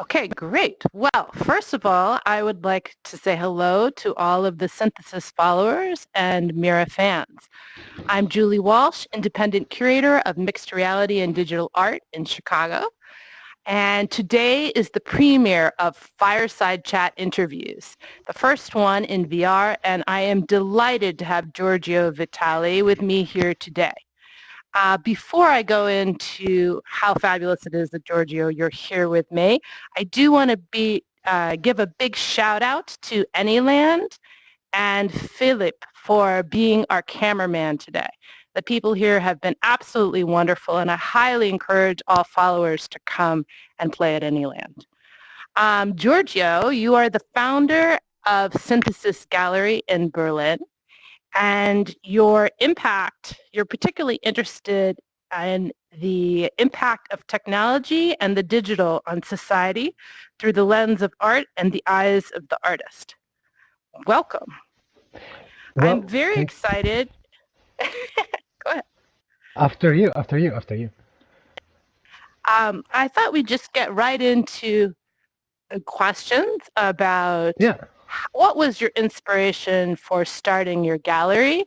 Okay, great. Well, first of all, I would like to say hello to all of the Synthesis followers and MiRAA fans. I'm Julie Walsh, independent curator of mixed reality and digital art in Chicago. And today is the premiere of Fireside Chat interviews, the first one in VR, and I am delighted to have Giorgio Vitale with me here today. Before I go into how fabulous it is that, Giorgio, you're here with me, I do want to give a big shout out to Anyland and Philip for being our cameraman today. The people here have been absolutely wonderful, and I highly encourage all followers to come and play at Anyland. Giorgio, you are the founder of Synthesis Gallery in Berlin, and you're particularly interested in the impact of technology and the digital on society through the lens of art and the eyes of the artist. Welcome. I'm Well, very thank. excited. Go ahead. After you. I thought we'd just get right into questions about Yeah, what was your inspiration for starting your gallery,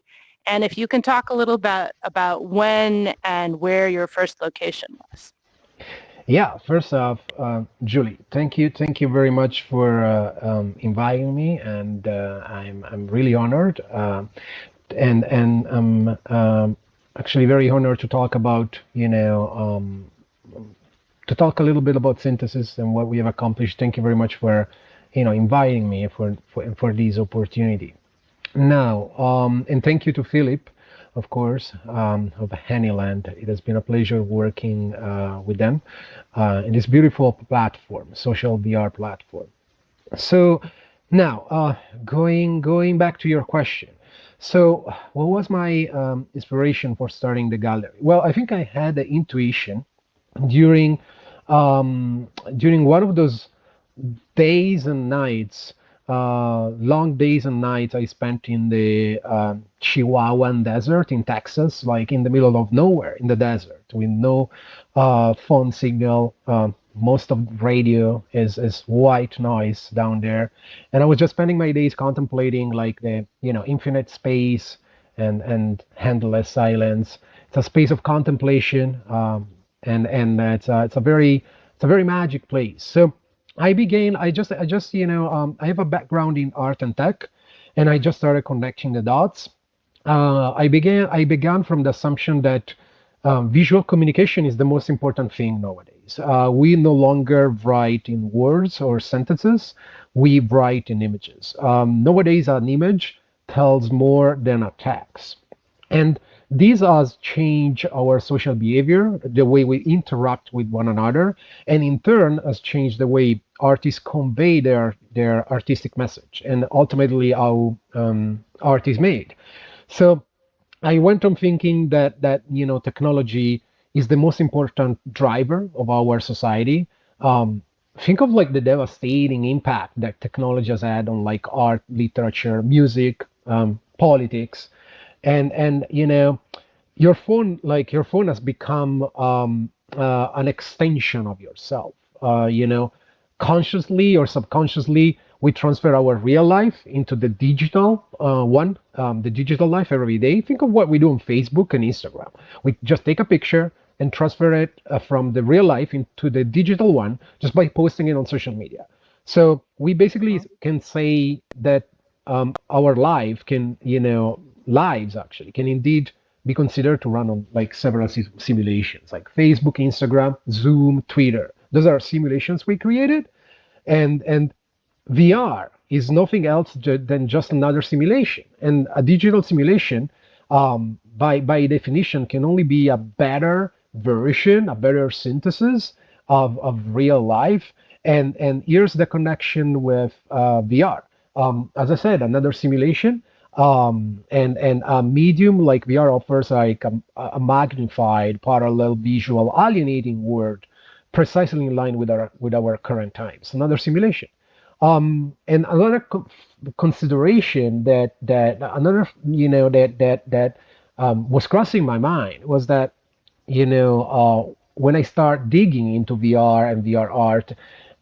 and if you can talk a little bit about when and where your first location was. yeah. First off, Julie, thank you very much for inviting me, and I'm really honored, and I'm actually very honored to talk about to talk a little bit about synthesis and what we have accomplished. Thank you very much for inviting me for this opportunity. Now, and thank you to Philip, of course, of Anyland. It has been a pleasure working with them in this beautiful platform, social VR platform. So now, going back to your question. So, what was my inspiration for starting the gallery? Well, I think I had the intuition during during one of those days and nights, long days and nights I spent in the Chihuahuan desert in Texas, like in the middle of nowhere in the desert with no phone signal. Most of radio is white noise down there, and I was just spending my days contemplating like the infinite space and endless silence. It's a space of contemplation, and it's a very magic place. So I just I have a background in art and tech, and I just started connecting the dots. I began from the assumption that visual communication is the most important thing nowadays. We no longer write in words or sentences; we write in images. Nowadays, an image tells more than a text. And these has changed our social behavior, the way we interact with one another, and in turn has changed the way artists convey their artistic message and ultimately how art is made. So I went on thinking that technology is the most important driver of our society. Think of like the devastating impact that technology has had on like art, literature, music, politics, and your phone has become an extension of yourself. Consciously or subconsciously, we transfer our real life into the digital the digital life every day. Think of what we do on Facebook and Instagram. We just take a picture and transfer it from the real life into the digital one just by posting it on social media. So we basically can say that our life can, lives actually can indeed be considered to run on like several simulations, like Facebook, Instagram, Zoom, Twitter. Those are simulations we created, and VR is nothing else than just another simulation. And a digital simulation, by definition, can only be a better version, a better synthesis of real life. And here's the connection with VR. As I said, another simulation, and a medium like VR offers like a magnified, parallel, visual, alienating world, precisely in line with our current times. Another simulation. And another consideration that another that was crossing my mind was that when I start digging into VR and VR art,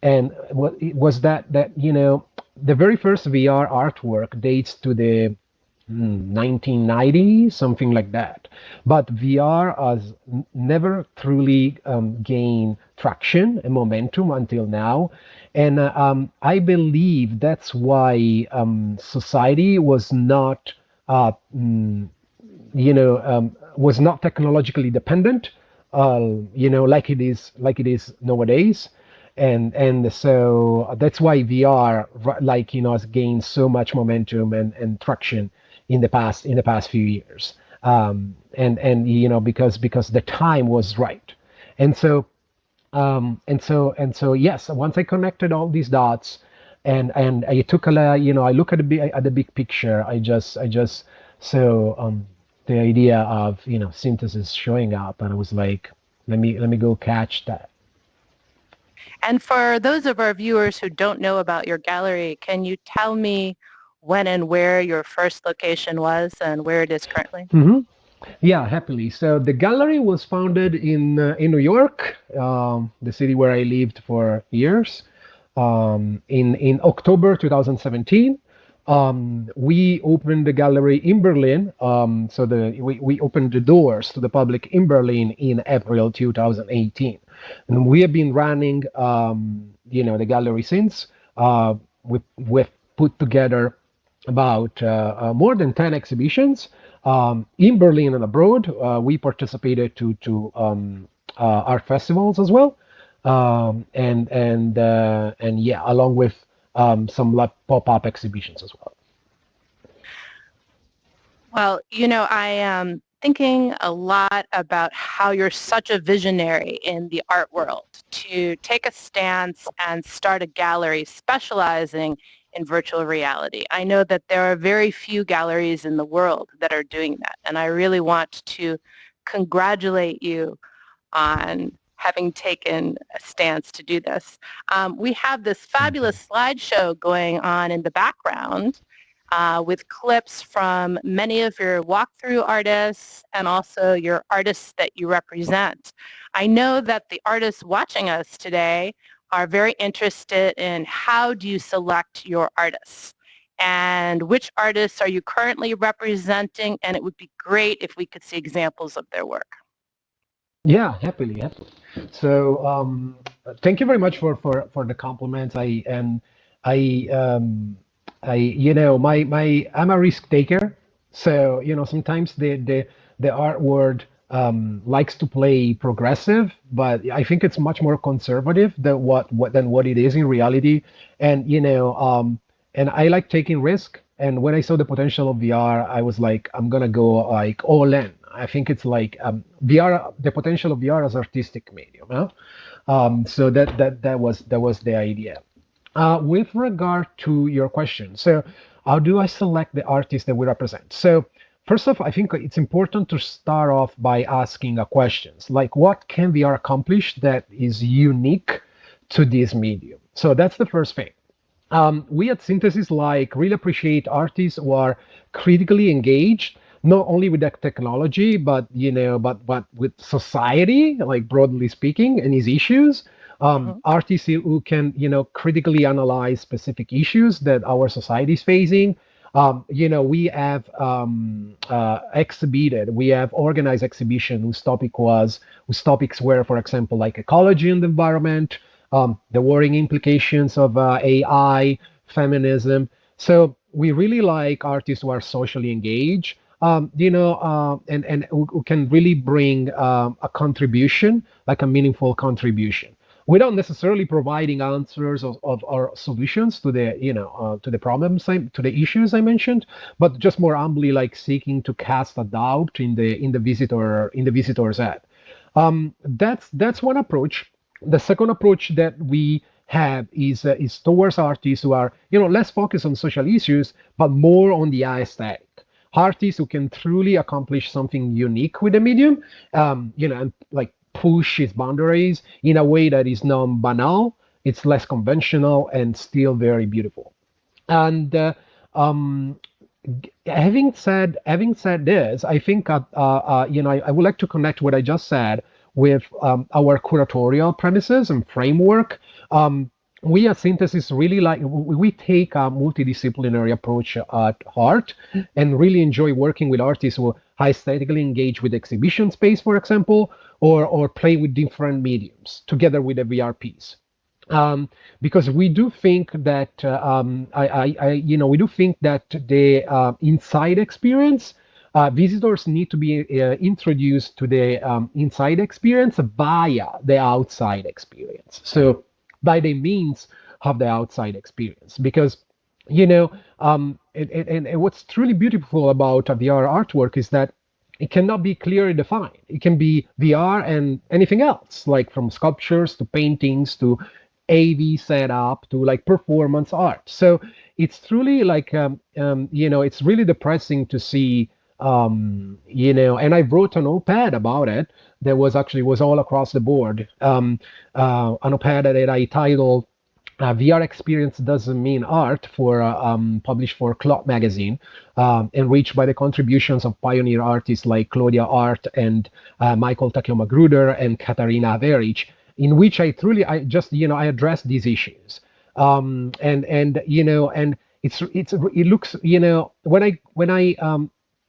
And what it was that the very first VR artwork dates to the 1990s, something like that. But VR has never truly gained traction and momentum until now. And I believe that's why society was not, uh, mm, was not technologically dependent, like it is nowadays. And so that's why VR, has gained so much momentum and traction in the past few years. And because the time was right. And so yes, once I connected all these dots, and I took I look at the big picture. I just so the idea of synthesis showing up, and I was like, let me go catch that. And for those of our viewers who don't know about your gallery, can you tell me when and where your first location was and where it is currently? Hmm. Yeah, happily. So the gallery was founded in New York, the city where I lived for years, in October 2017. We opened the gallery in Berlin. We opened the doors to the public in Berlin in April 2018, and we have been running the gallery since. We've put together about more than 10 exhibitions in Berlin and abroad. We participated to art festivals as well, and yeah, along with some pop-up exhibitions as well. Well, I am thinking a lot about how you're such a visionary in the art world to take a stance and start a gallery specializing in virtual reality. I know that there are very few galleries in the world that are doing that, and I really want to congratulate you on having taken a stance to do this. We have this Thank you. fabulous slideshow going on in the background with clips from many of your walkthrough artists and also your artists that you represent. I know that the artists watching us today are very interested in how do you select your artists and which artists are you currently representing, and it would be great if we could see examples of their work. Yeah, happily, happily. So, thank you very much for the compliments. I I'm a risk taker. So, sometimes the art world likes to play progressive, but I think it's much more conservative than what it is in reality. And and I like taking risk. And when I saw the potential of VR, I was like, I'm gonna go like all in. I think it's like VR, the potential of VR as artistic medium. Huh? So that was the idea. With regard to your question, so how do I select the artists that we represent? So first off, I think it's important to start off by asking a questions like, what can VR accomplish that is unique to this medium? So that's the first thing. We at Synthesis really appreciate artists who are critically engaged, not only with that technology, but but with society, like broadly speaking, and its issues. Mhm. Artists who can critically analyze specific issues that our society is facing. We have we have organized exhibition whose topics were, for example, like ecology and environment, the worrying implications of AI, feminism. So we really like artists who are socially engaged, and who can really bring a contribution, like a meaningful contribution, without necessarily providing answers of or solutions to the to the problems, to the issues I mentioned, but just more humbly like seeking to cast a doubt in the visitor's head. That's one approach. The second approach that we have is towards artists who are less focused on social issues but more on the aesthetic. Artists who can truly accomplish something unique with the medium, and like push its boundaries in a way that is non-banal, it's less conventional, and still very beautiful. And um, having said this, I think I would like to connect what I just said with our curatorial premises and framework. we at Synthesis really like we take a multidisciplinary approach at art and really enjoy working with artists who aesthetically engage with exhibition space, for example, or play with different mediums together with a VR piece. Because we do think that we do think that the inside experience, visitors need to be introduced to the inside experience via the outside experience. So by the means of the outside experience, because you know, and what's truly beautiful about a VR artwork is that it cannot be clearly defined. It can be VR and anything else, like from sculptures to paintings to AV setup to like performance art. So it's truly like it's really depressing to see and I wrote an op-ed about it that was all across the board. An op-ed that I titled VR experience doesn't mean art for published for Clock magazine, enriched by the contributions of pioneer artists like Claudia Art and Michael Takeo Magruder and Katarina Averic, in which I address these issues. And it looks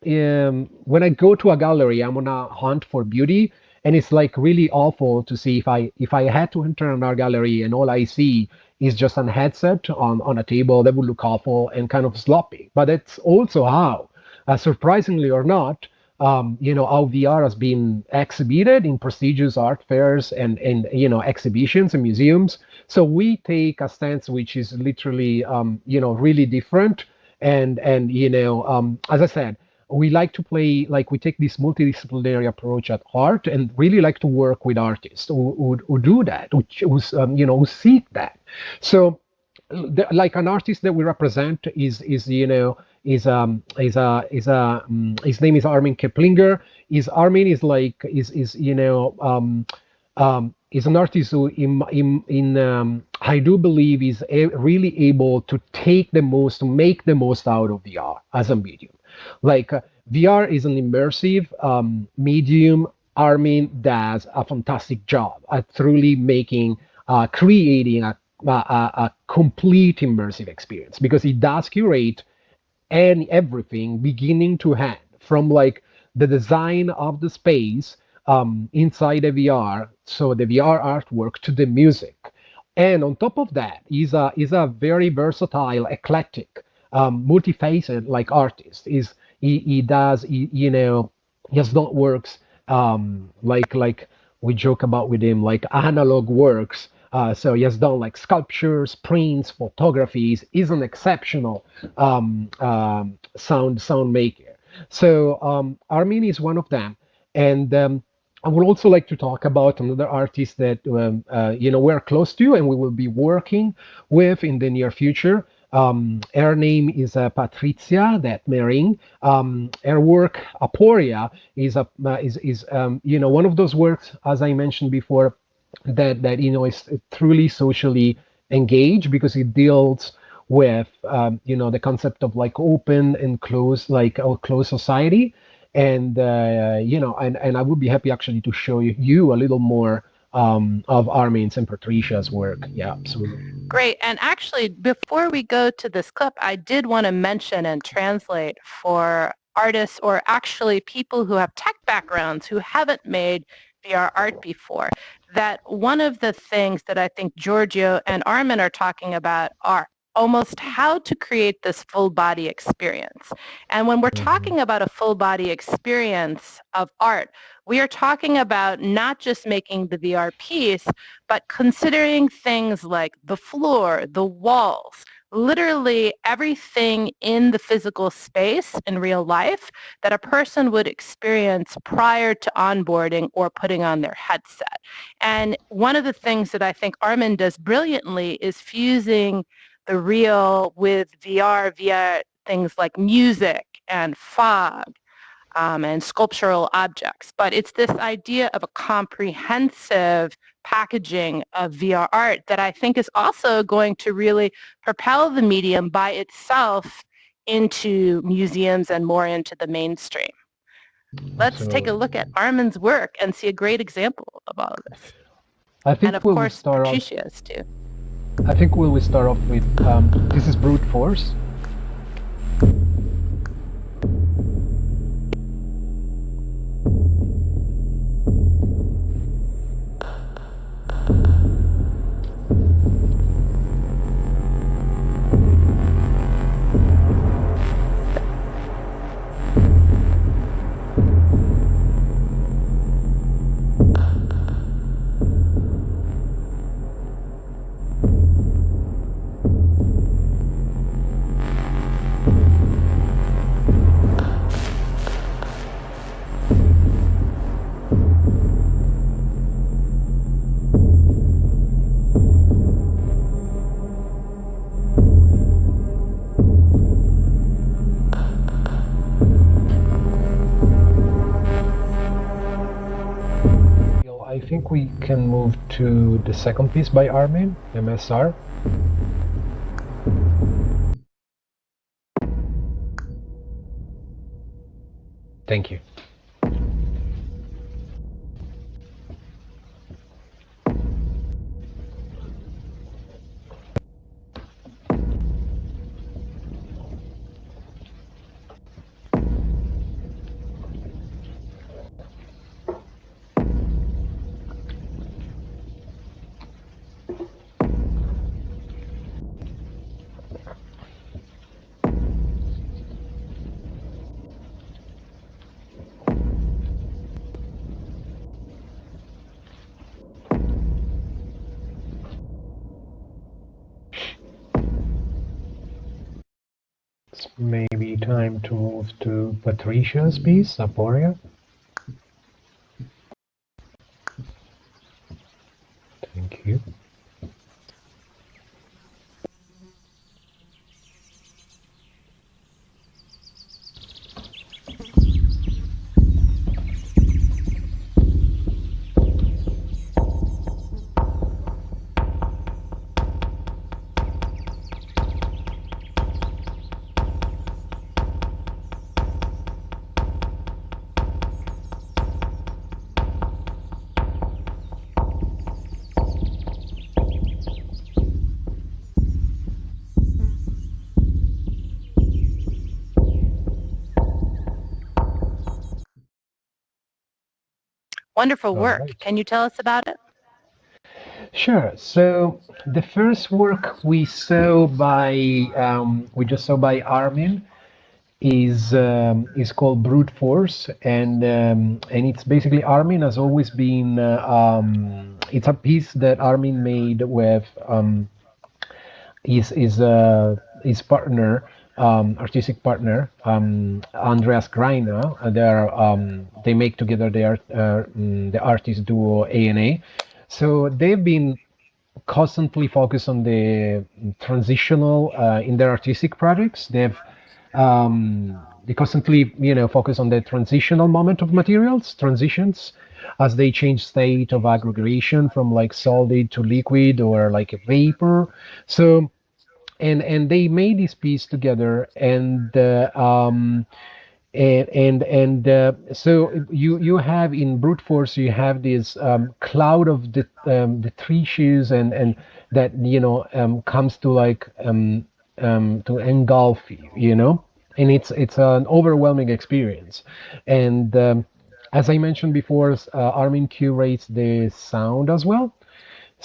when I go to a gallery, I'm on a hunt for beauty, and it's like really awful to see if I had to enter an art gallery and all I see is just a headset on a table, that would look awful and kind of sloppy. But it's also how, surprisingly or not, how VR has been exhibited in prestigious art fairs and exhibitions and museums. So we take a stance which is literally really different. And as I said, we like to play like we take this multidisciplinary approach at art and really like to work with artists who do that, who seek that. So like an artist that we represent his name is Armin Keplinger. Is an artist who I do believe is really able to make the most out of VR as a medium. Like VR is an immersive medium. Armin does a fantastic job at truly creating a complete immersive experience, because he does curate and everything beginning to end, from like the design of the space inside the VR, so the VR artwork, to the music. And on top of that, he's a very versatile, eclectic, multifaceted like artist. He does he has not works like we joke about with him, like analog works. So he has done like sculptures, prints, photographies. He's an exceptional sound maker. So Armin is one of them, and I would also like to talk about another artist that we're close to and we will be working with in the near future. Her name is Patrizia that Mering. Her work Aporia is one of those works, as I mentioned before, that is truly socially engaged, because it deals with the concept of like open and closed, like a closed society. And and I would be happy actually to show you a little more of Armin's and Patricia's work. Yeah, absolutely. Great. And actually, before we go to this clip, I did want to mention and translate for artists, or actually people who have tech backgrounds who haven't made VR art before, that one of the things that I think Giorgio and Armin are talking about are almost how to create this full body experience. And when we're Mhm. talking about a full body experience of art, we are talking about not just making the VR piece, but considering things like the floor, the walls, literally everything in the physical space in real life that a person would experience prior to onboarding or putting on their headset. And one of the things that I think Armin does brilliantly is fusing the real with VR via things like music and fog, and sculptural objects. But it's this idea of a comprehensive packaging of VR art that I think is also going to really propel the medium by itself into museums and more into the mainstream. Let's take a Absolutely. look at Armin's work and see a great example of all of this. I And think of we will course, start out. Patricia's too. I think we will start off with this is brute force. I think we can move to the second piece by Armin, MSR. Thank you. It's maybe time to move to Patricia's piece, Aporia. Thank you. Wonderful All work. right. Can you tell us about it? Sure. So the first work we just saw by Armin is called Brute Force, and it's basically Armin has always been it's a piece that Armin made with his partner, artistic partner, Andreas Greiner. They make together the artist duo A&A. So they've been constantly focused on the transitional in their artistic projects. They constantly focus on the transitional moment of materials, transitions, as they change state of aggregation from like solid to liquid or like a vapor. So and they made this piece together, and so you have in brute force, you have this cloud of the tree shoes, and that comes to like to engulf you, and it's an overwhelming experience. And as I mentioned before, Armin curates the sound as well.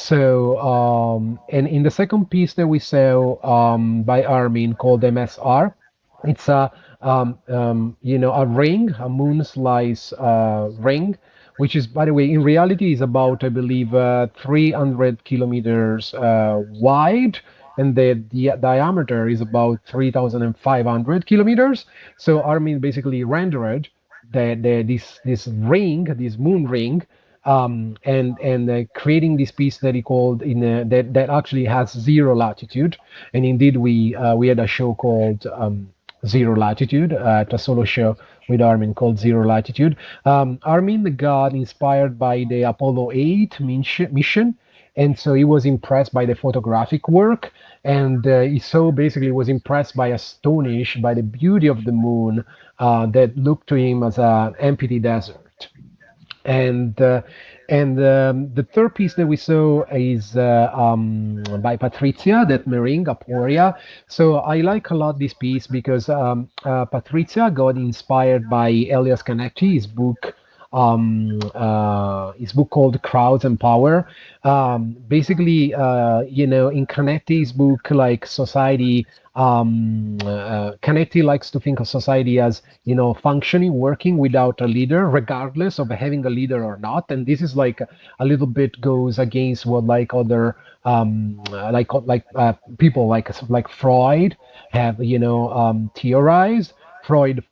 So, and in the second piece that we saw by Armin called MSR, it's a ring, a moon slice ring, which is, by the way, in reality is about, I believe, 300 kilometers wide, and the diameter is about 3,500 kilometers. So Armin basically rendered this ring, this moon ring, and creating this piece that he called that actually has zero latitude. And indeed, we had a show called Zero Latitude, at a solo show with Armin called Zero Latitude. Armin got inspired by the Apollo 8 mission, and so he was impressed by the photographic work, and he so basically was impressed by astonished by the beauty of the moon that looked to him as an empty desert. and the third piece that we saw is by Patrizia, that Mering Aporia. So I like a lot this piece because Patrizia got inspired by Elias Canetti, his book called Crowds and Power. Basically, in Canetti's book, like society, Canetti likes to think of society as, functioning, working without a leader, regardless of having a leader or not. And this is like a little bit goes against what like other people like Freud have, theorized. Freud,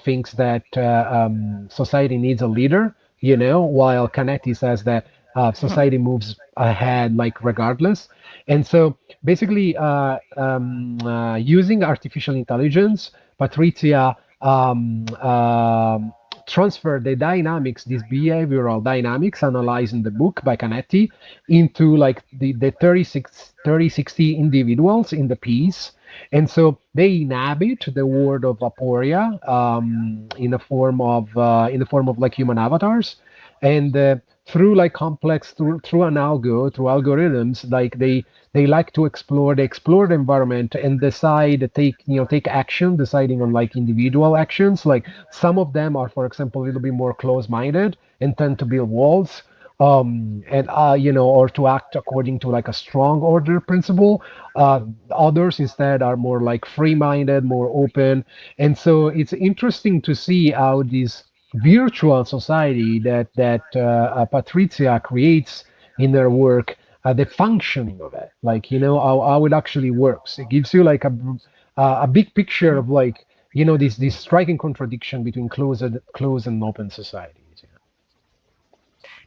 thinks that society needs a leader, while Canetti says that society moves ahead like regardless. And so basically, using artificial intelligence, Patrizia transfer the dynamics, these behavioral dynamics analyzed in the book by Canetti, into like the 60 individuals in the piece. And so they inhabit the world of Aporia in the form of like human avatars, and through like complex through an through algorithms, like they like to explore the environment and take action, deciding on like individual actions. Like some of them are, for example, a little bit more close-minded and tend to build walls, and or to act according to like a strong order principle. Others instead are more like free-minded, more open. And so it's interesting to see how this virtual society that Patrizia creates in their work, the functioning of it, like how it actually works. It gives you like a big picture of like this striking contradiction between closed and open societies.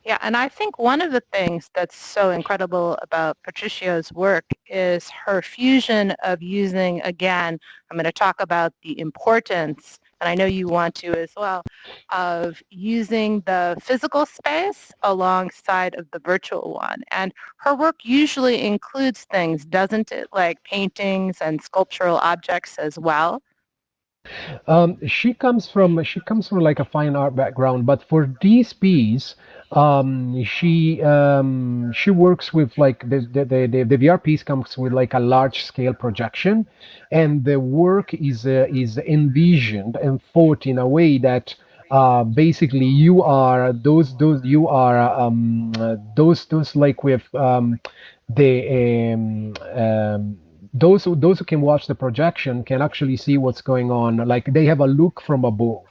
Yeah, and I think one of the things that's so incredible about Patricia's work is her fusion of using, again, I'm going to talk about the importance, and I know you want to as well, of using the physical space alongside of the virtual one. And her work usually includes things, doesn't it, like paintings and sculptural objects as well? She comes from like a fine art background, but for this piece, she works with like the VR piece comes with like a large scale projection, and the work is envisioned and thought in a way that basically you are those you are those like with the those who can watch the projection can actually see what's going on. Like they have a look from above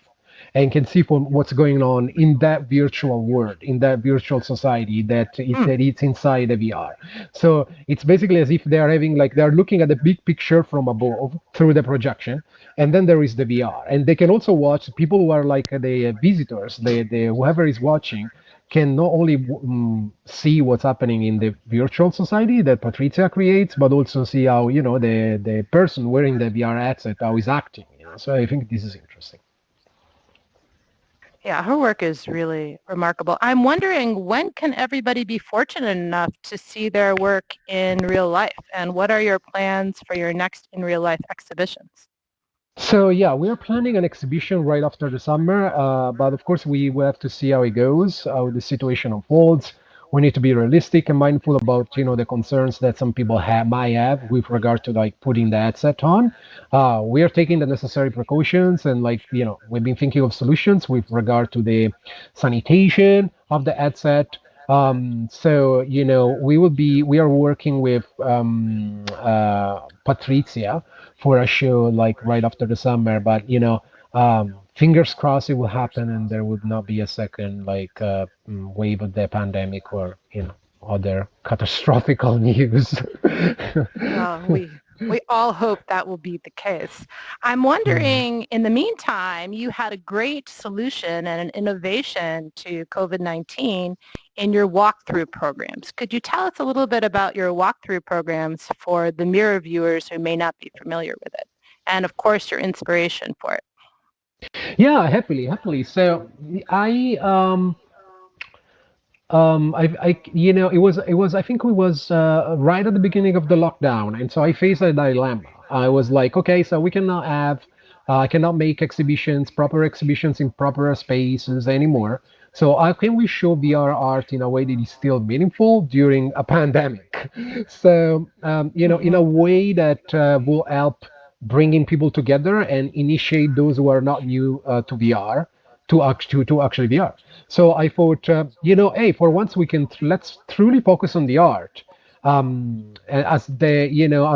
and can see from what's going on in that virtual world, in that virtual society that it's inside the VR. So it's basically as if they are having like they're looking at the big picture from above through the projection, and then there is the VR, and they can also watch people who are like the visitors, the whoever is watching can not only see what's happening in the virtual society that Patrizia creates, but also see how the person wearing the VR headset how he's acting. So I think this is interesting. Yeah, her work is really remarkable. I'm wondering, when can everybody be fortunate enough to see their work in real life? And what are your plans for your next in real life exhibitions? So yeah, we are planning an exhibition right after the summer, but of course we will have to see how it goes, how the situation unfolds. We need to be realistic and mindful about the concerns that some people might have with regard to like putting the headset on. We are taking the necessary precautions, and like we've been thinking of solutions with regard to the sanitation of the headset. So we are working with Patrizia for a show like right after the summer, but fingers crossed it will happen and there would not be a second like wave of the pandemic or other catastrophic news. Well, we all hope that will be the case. I'm Mm. wondering, in the meantime, you had a great solution and an innovation to COVID-19 in your walkthrough programs. Could you tell us a little bit about your walkthrough programs for the MiRAA viewers who may not be familiar with it? And of course, your inspiration for it. Yeah, happily. So I it was I think it was right at the beginning of the lockdown, and so I faced a dilemma. I was like, okay, so we cannot have, I cannot make exhibitions, proper exhibitions in proper spaces anymore. So how can we show VR art in a way that is still meaningful during a pandemic? So in a Hmm. way that will help bringing people together and initiate those who are not new to VR to actually VR. So I thought, hey, for once we can let's truly focus on the art. As the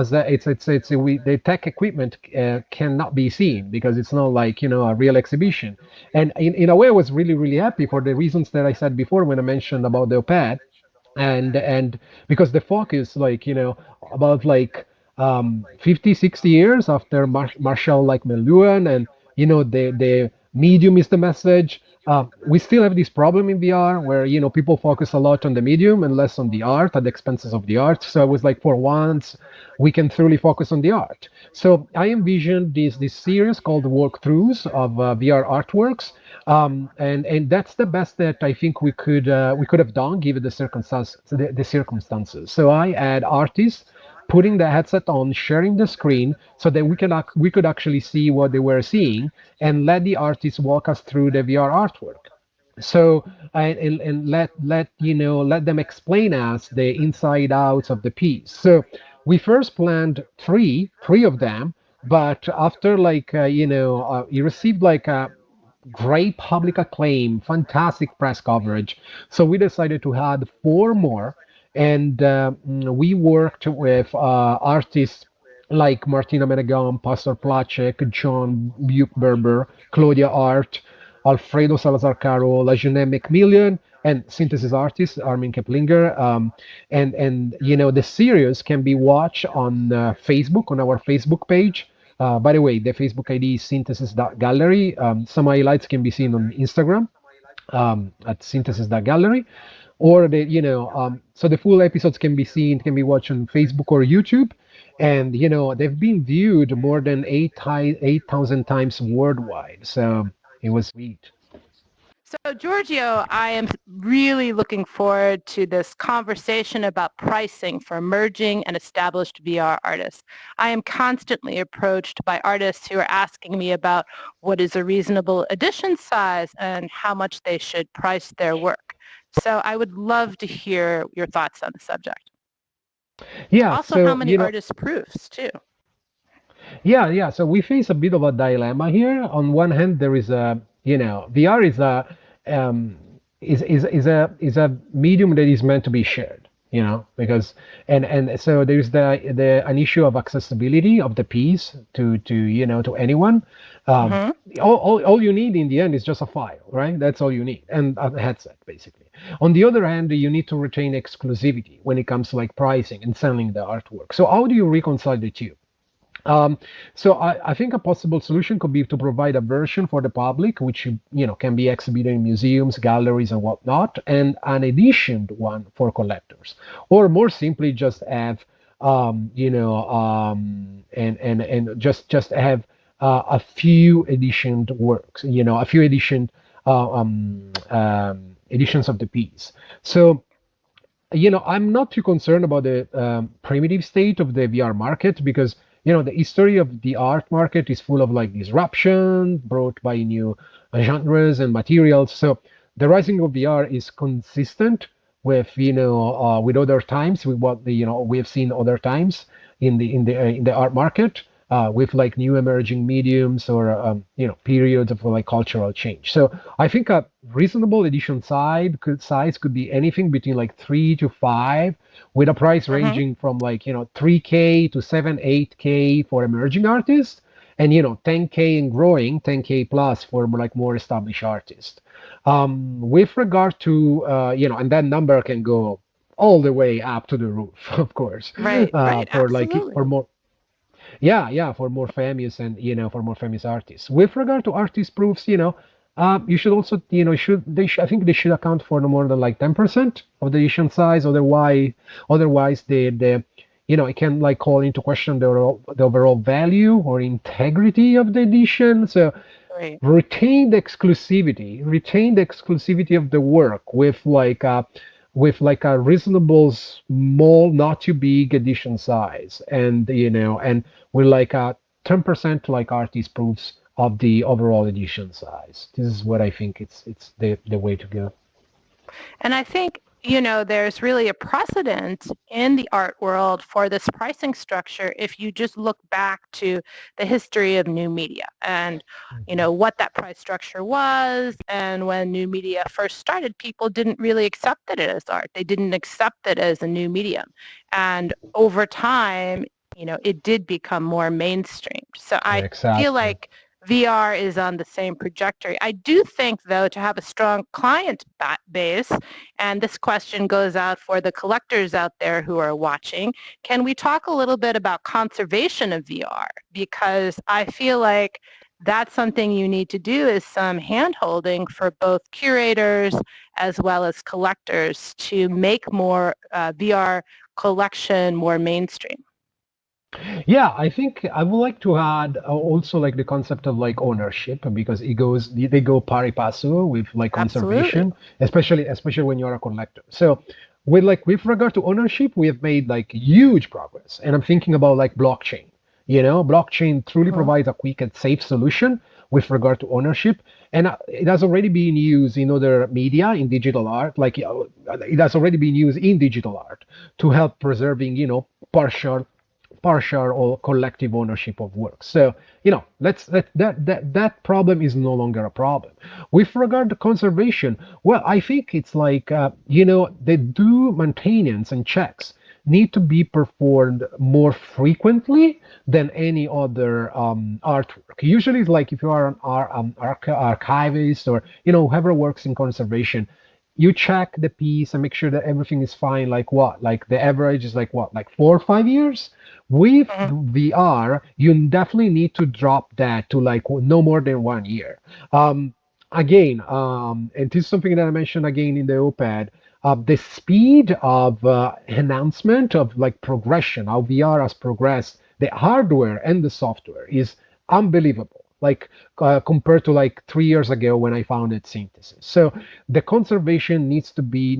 as the, it's we the tech equipment cannot be seen because it's not like a real exhibition. And in a way, I was really happy for the reasons that I said before when I mentioned about the OPAD, and because the focus about 50, 60 years after Marshall like McLuhan, and the medium is the message. We still have this problem in VR where people focus a lot on the medium and less on the art at the expenses of the art. So I was like, for once we can truly focus on the art. So I envisioned this series called Walkthroughs of VR artworks, and that's the best that I think we could have done given the circumstances. So I had artists putting the headset on, sharing the screen, so that we could actually see what they were seeing, and let the artists walk us through the VR artwork. So and let them explain us the inside outs of the piece. So we first planned three of them, but after he received like a great public acclaim, fantastic press coverage. So we decided to add four more, and we worked with artists like Martina Menegon, Pastor Placek, John Buchberber, Claudia Art, Alfredo Salazar Caro, Lajene Macmillan, and synthesis artist Armin Keplinger. And the series can be watched on Facebook, on our Facebook page. By the way, the Facebook ID is synthesis.gallery. Some highlights can be seen on Instagram at synthesis.gallery. Or so the full episodes can be watched on Facebook or YouTube. And, they've been viewed more than 8,000 times worldwide. So it was sweet. So Giorgio, I am really looking forward to this conversation about pricing for emerging and established VR artists. I am constantly approached by artists who are asking me about what is a reasonable edition size and how much they should price their work. So I would love to hear your thoughts on the subject. Yeah. Also, how So, many artist proofs too? yeah. So we face a bit of a dilemma here. On one hand, there is VR um, is a medium that is meant to be shared. Because and so there's the an issue of accessibility of the piece to anyone. Um, Hmm. all you need in the end is just a file, right? That's all you need, and a headset basically. On the other hand, you need to retain exclusivity when it comes to like pricing and selling the artwork. So how do you reconcile the two? Um, so I think a possible solution could be to provide a version for the public, which can be exhibited in museums, galleries, and whatnot, and an editioned one for collectors, or more simply just have and just have a few editioned works, a few editions of the piece. So I'm not too concerned about the primitive state of the VR market because the history of the art market is full of like disruption brought by new genres and materials. So the rising of VR is consistent with with other times, with what we have seen other times in the art market, with like new emerging mediums or periods of like cultural change. So I think a reasonable edition size could be anything between like 3 to 5, with a price Hmm. ranging from 3K to 7, 8K for emerging artists, and 10K and growing, 10K plus for more established artists. With regard to and that number can go all the way up to the roof, of course, Right, right, for absolutely. more, yeah, for more famous and for more famous artists. With regard to artist proofs, you should also I think they should account for no more than like 10% of the edition size. Otherwise it can like call into question the overall value or integrity of the edition. So Right. retain the exclusivity of the work with like a reasonable small, not too big edition size, and with like a 10% like artist proofs of the overall edition size. This is what I think it's the way to go. And I think, there's really a precedent in the art world for this pricing structure if you just look back to the history of new media and, what that price structure was. And when new media first started, people didn't really accept it as art. They didn't accept it as a new medium. And over time, it did become more mainstream. So I feel Exactly. like VR is on the same trajectory. I do think, though, to have a strong client base, and this question goes out for the collectors out there who are watching, can we talk a little bit about conservation of VR? Because I feel like that's something you need to do is some hand-holding for both curators as well as collectors to make more VR collection more mainstream. Yeah, I think I would like to add also like the concept of like ownership because it goes they go pari passu with like Absolutely. conservation, especially when you're a collector. So with regard to ownership, we have made like huge progress, and I'm thinking about like blockchain. Blockchain truly Mhm. provides a quick and safe solution with regard to ownership, and it has already been used in other media in digital art. Like it has already been used in digital art to help preserving partial or collective ownership of work. So, that problem is no longer a problem. With regard to conservation, well, I think it's like the due maintenance and checks need to be performed more frequently than any other artwork. Usually, it's like if you are an archivist or whoever works in conservation, you check the piece and make sure that everything is fine. Like what? Like the average is like what? Like 4 or 5 years. With Mhm. VR, you definitely need to drop that to like no more than 1 year. Again, and this is something that I mentioned again in the OPED. The speed of enhancement of like progression, how VR has progressed, the hardware and the software is unbelievable. Like compared to like 3 years ago when I founded Synthesis. So the conservation needs to be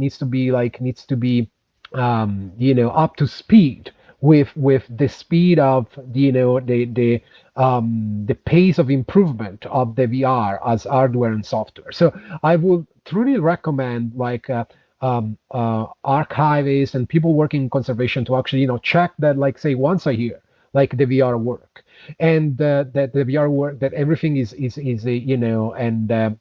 up to speed with the speed of the pace of improvement of the VR as hardware and software. So I would truly recommend like archivists and people working in conservation to actually check that like say once a year like the VR work and that the VR work that everything is and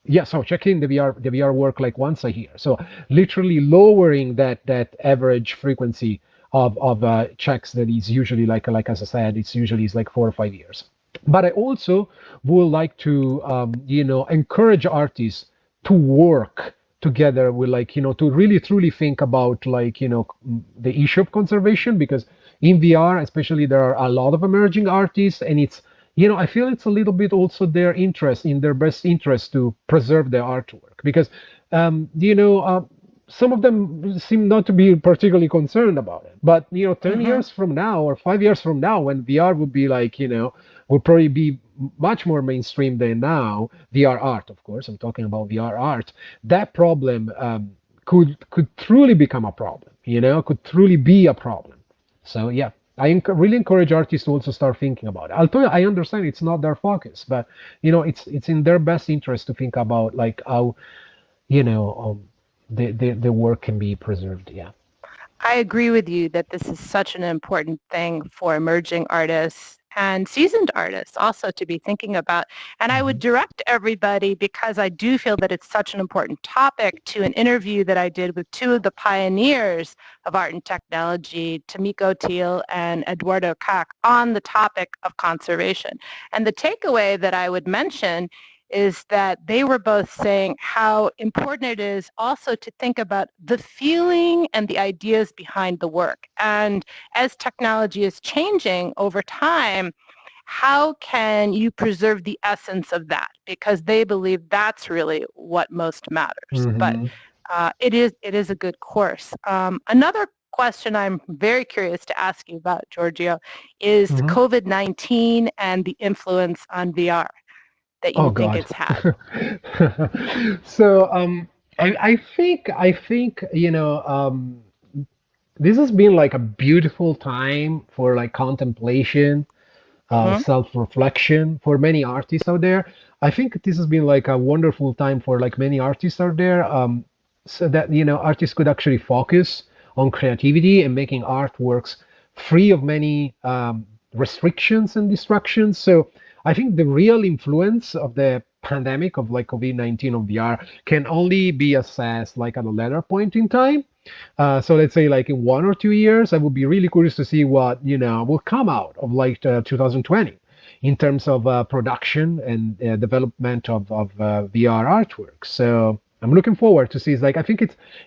yeah, so checking the VR work like once a year. So literally lowering that average frequency of checks that is usually like as I said, it's usually is like 4 or 5 years. But I also would like to encourage artists to work together with like to really truly think about like the issue of conservation because in VR especially there are a lot of emerging artists and it's I feel it's a little bit also their best interest to preserve their artwork because, some of them seem not to be particularly concerned about it. But, 10 Mhm. years from now or 5 years from now, when VR would be like, would probably be much more mainstream than now, VR art, of course, I'm talking about VR art, that problem could truly become a problem, could truly be a problem. So yeah, I really encourage artists to also start thinking about it. Although I understand it's not their focus, but it's in their best interest to think about like how you know the work can be preserved. Yeah. I agree with you that this is such an important thing for emerging artists and seasoned artists also to be thinking about. And I would Mhm. direct everybody, because I do feel that it's such an important topic, to an interview that I did with two of the pioneers of art and technology, Tamiko Thiel and Eduardo Kak, on the topic of conservation. And the takeaway that I would mention is that they were both saying how important it is also to think about the feeling and the ideas behind the work. And as technology is changing over time, how can you preserve the essence of that? Because they believe that's really what most matters. But Mhm. it is a good course. Another question I'm very curious to ask you about, Giorgio, is Mhm. COVID-19 and the influence on VR that you Oh think God. it's had. So I think this has been like a beautiful time for like contemplation Hmm. self-reflection for many artists out there. I think this has been like a wonderful time for like many artists out there, so that artists could actually focus on creativity and making artworks free of many restrictions and distractions. So I think the real influence of the pandemic of like COVID-19 on VR can only be assessed like at a later point in time. So let's say like in 1 or 2 years, I would be really curious to see what will come out of like 2020 in terms of production and development of VR artwork. So I'm looking forward to see. It's like I think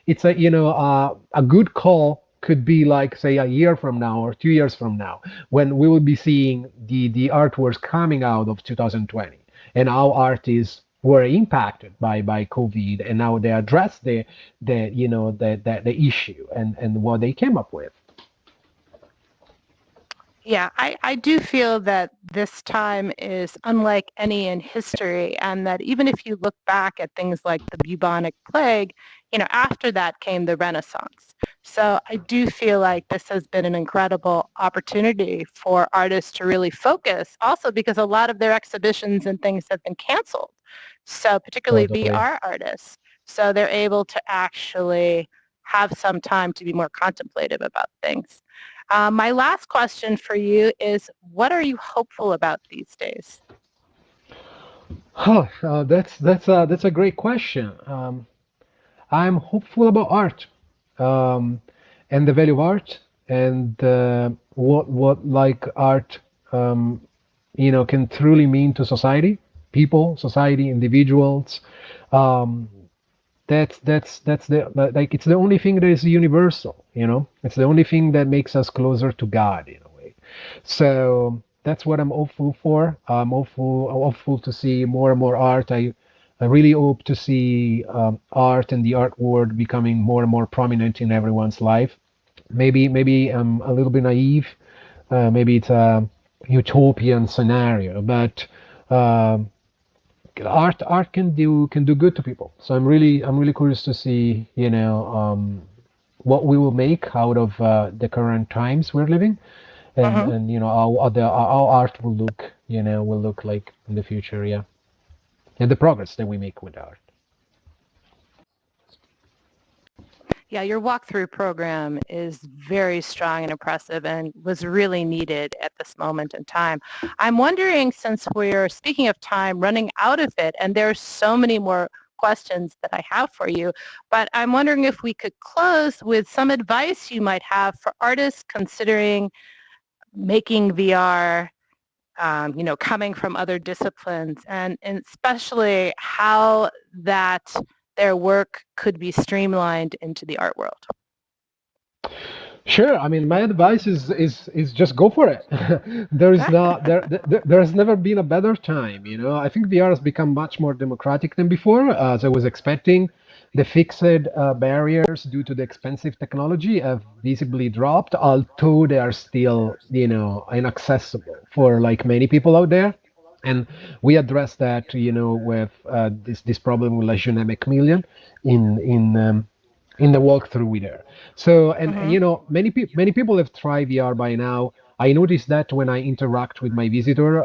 it's a good call could be like say a year from now or 2 years from now when we will be seeing the artworks coming out of 2020 and how artists were impacted by COVID, and now they address the issue and what they came up with. Yeah, I do feel that this time is unlike any in history, and that even if you look back at things like the bubonic plague, after that came the Renaissance. So I do feel like this has been an incredible opportunity for artists to really focus, also because a lot of their exhibitions and things have been canceled. So particularly Totally. VR artists. So they're able to actually have some time to be more contemplative about things. My last question for you is, what are you hopeful about these days? Oh, that's a great question. I'm hopeful about art, um, and the value of art, and what like art, can truly mean to society, people, society, individuals. Um, that's the like it's the only thing that is universal. It's the only thing that makes us closer to God in a way. So that's what I'm hopeful for. I'm hopeful to see more and more art. I really hope to see art and the art world becoming more and more prominent in everyone's life. Maybe I'm a little bit naive. Maybe it's a utopian scenario, but um, art can do good to people. So I'm really curious to see what we will make out of the current times we're living, and Hmm. and how art will look like in the future. Yeah, and the progress that we make with art. Yeah, your walkthrough program is very strong and impressive and was really needed at this moment in time. I'm wondering, since we're speaking of time, running out of it, and there's so many more questions that I have for you, but I'm wondering if we could close with some advice you might have for artists considering making VR, coming from other disciplines, and especially how that their work could be streamlined into the art world. Sure. I mean, my advice is just go for it. There is not there has never been a better time. I think VR has become much more democratic than before, as I was expecting. The fixed barriers due to the expensive technology have visibly dropped, although they are still, inaccessible for like many people out there. And we address that, with this problem with Legion Macmillan in the walkthrough with her. So, and Hmm. many people have tried VR by now. I noticed that when I interact with my visitor.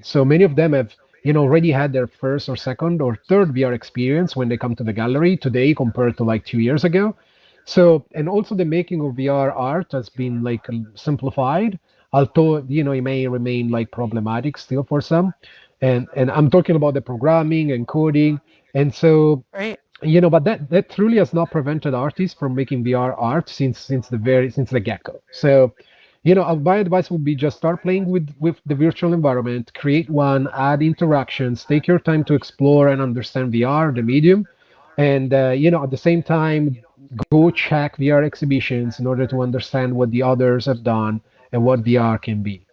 So many of them have already had their first or second or third VR experience when they come to the gallery today compared to like 2 years ago. So, and also the making of VR art has been like simplified, although it may remain like problematic still for some. And I'm talking about the programming and coding. And so, Right. but that truly has not prevented artists from making VR art since the get-go. So, my advice would be just start playing with the virtual environment, create one, add interactions, take your time to explore and understand VR, the medium, and at the same time, go check VR exhibitions in order to understand what the others have done and what VR can be.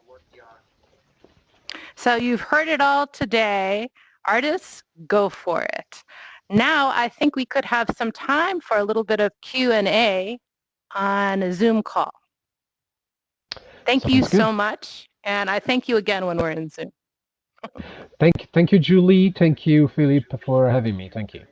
So you've heard it all today. Artists, go for it. Now I think we could have some time for a little bit of Q&A on a Zoom call. Thank you Sounds good. so much. And I thank you again when we're in Zoom. Thank you, Julie. Thank you, Philip, for having me. Thank you.